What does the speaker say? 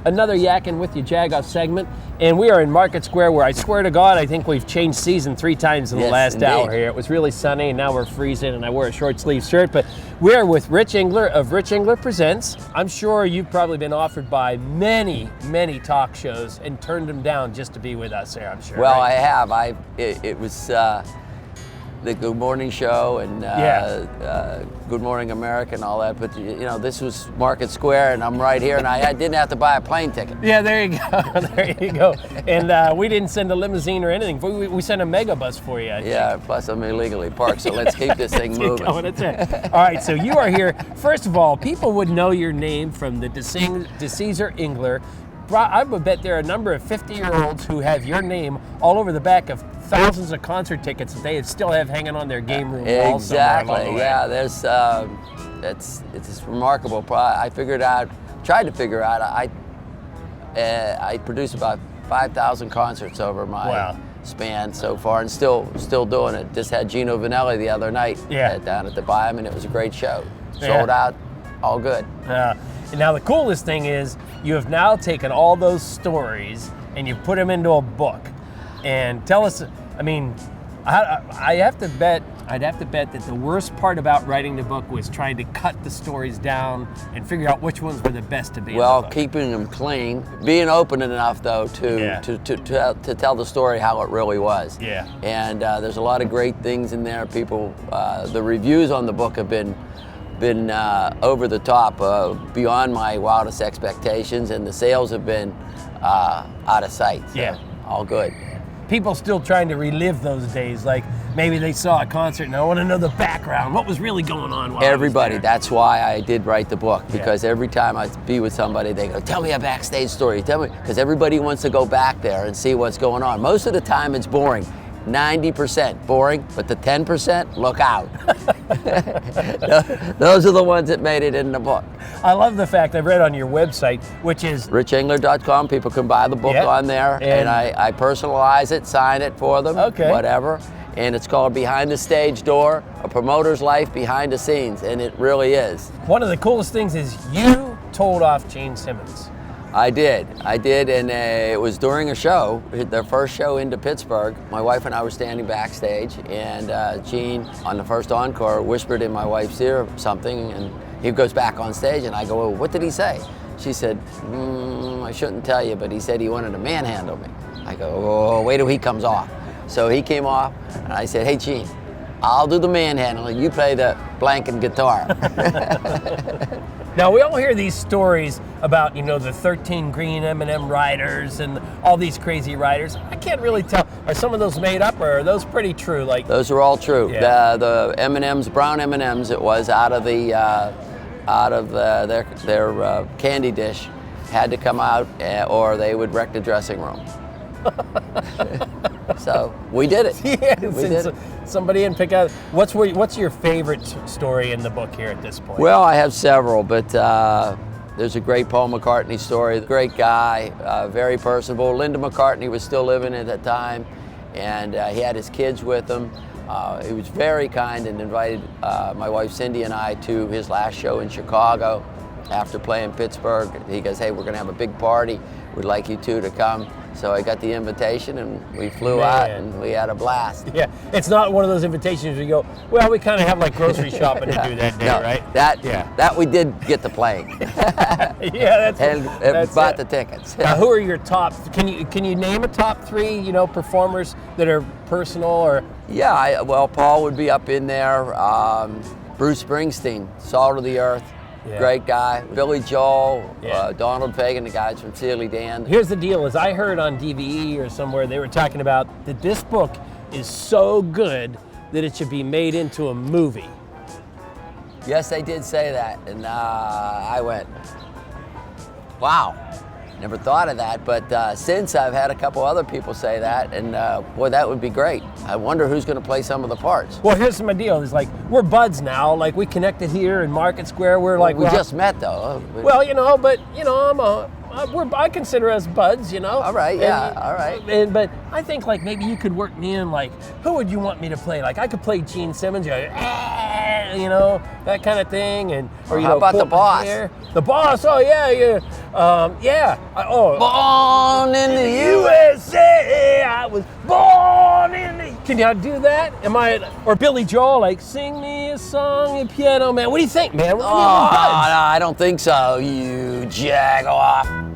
Another Yakkin with You Jagoff segment, and we are in Market Square, where I swear to God, I think we've changed season 3 times in the last hour here. It was really sunny, and now we're freezing, and I wore a short sleeve shirt, but we're with Rich Engler of Rich Engler Presents. I'm sure you've probably been offered by many, many talk shows and turned them down just to be with us here, I'm sure. Well, right? I have. It was the Good Morning Show and Good Morning America and all that, but you know, this was Market Square, and I'm right here, and I didn't have to buy a plane ticket. Yeah, there you go. There you go. And we didn't send a limousine or anything. We sent a mega bus for you, I think. Yeah, plus I'm illegally parked, so let's keep this thing moving. That's it. All right, so you are here. First of all, people would know your name from the Caesar Engler. I would bet there are a number of 50-year-olds who have your name all over the back of thousands of concert tickets that they still have hanging on their game room wall. Exactly. Yeah, there's it's remarkable. I tried to figure out. I produced about 5,000 concerts over my span so far, and still doing it. Just had Gino Vanelli the other night down at the Biome, and it was a great show. Sold out, all good. And now the coolest thing is you have now taken all those stories and you put them into a book. And tell us, I mean, I'd have to bet that the worst part about writing the book was trying to cut the stories down and figure out which ones were the best to be in the book. Keeping them clean, being open enough though to tell the story how it really was. Yeah. And there's a lot of great things in there. People, the reviews on the book have been over the top, beyond my wildest expectations, and the sales have been out of sight. So all good. People still trying to relive those days, like maybe they saw a concert and I want to know the background, what was really going on while Everybody, that's why I did write the book, because every time I be with somebody, they go, tell me a backstage story, tell me, because everybody wants to go back there and see what's going on. Most of the time it's boring. 90% boring, but the 10%, look out. Those are the ones that made it in the book. I love the fact I've read on your website, which is richengler.com. People can buy the book on there, and I personalize it, sign it for them, whatever. And it's called Behind the Stage Door, A Promoter's Life Behind the Scenes, and it really is. One of the coolest things is you told off Gene Simmons. I did, and it was during a show, their first show into Pittsburgh. My wife and I were standing backstage, and Gene, on the first encore, whispered in my wife's ear something, and he goes back on stage, and I go, well, what did he say? She said, I shouldn't tell you, but he said he wanted to manhandle me. I go, oh, wait till he comes off. So he came off, and I said, hey, Gene, I'll do the manhandling, you play the blanking guitar. Now, we all hear these stories about, you know, the 13 green M&M riders and all these crazy riders. I can't really tell. Are some of those made up, or are those pretty true? Like those are all true. The M&Ms, brown M&Ms, it was out of their candy dish, had to come out, or they would wreck the dressing room. So we did it. We did it. Somebody didn't pick out. What's your favorite story in the book here at this point? Well, I have several, but there's a great Paul McCartney story. Great guy, very personable. Linda McCartney was still living at that time, and he had his kids with him. He was very kind and invited my wife Cindy and I to his last show in Chicago after playing Pittsburgh. He goes, hey, we're going to have a big party. We'd like you two to come. So I got the invitation, and we flew out, and we had a blast. Yeah, it's not one of those invitations where you go, well, we kind of have like grocery shopping to do that day, right? That we did get the plane. That's bought the tickets. Now, who are your top? Can you name a top 3, you know, performers that are personal or? Yeah, well, Paul would be up in there. Bruce Springsteen, Salt of the Earth. Great guy. Billy Joel, Donald Fagen, the guys from Steely Dan. Here's the deal, is I heard on DVE or somewhere they were talking about that this book is so good that it should be made into a movie. Yes, they did say that, and I went, wow. Never thought of that, but since I've had a couple other people say that, and boy, that would be great. I wonder who's going to play some of the parts. Well, here's my deal. It's like, we're buds now. Like, we connected here in Market Square. We're like, we just met, though. Well, you know, but, you know, I consider us buds, you know. All right, yeah, all right. But I think like maybe you could work me in. Like, who would you want me to play? Like, I could play Gene Simmons, you know, that kind of thing, and or you how know, about the boss? The boss. Oh yeah. Born in the USA. I was born in the. Can you do that? Am I or Billy Joel? Like, sing me a song, a piano man. What do you think, man? Oh, no, I don't think so. You Jagoff.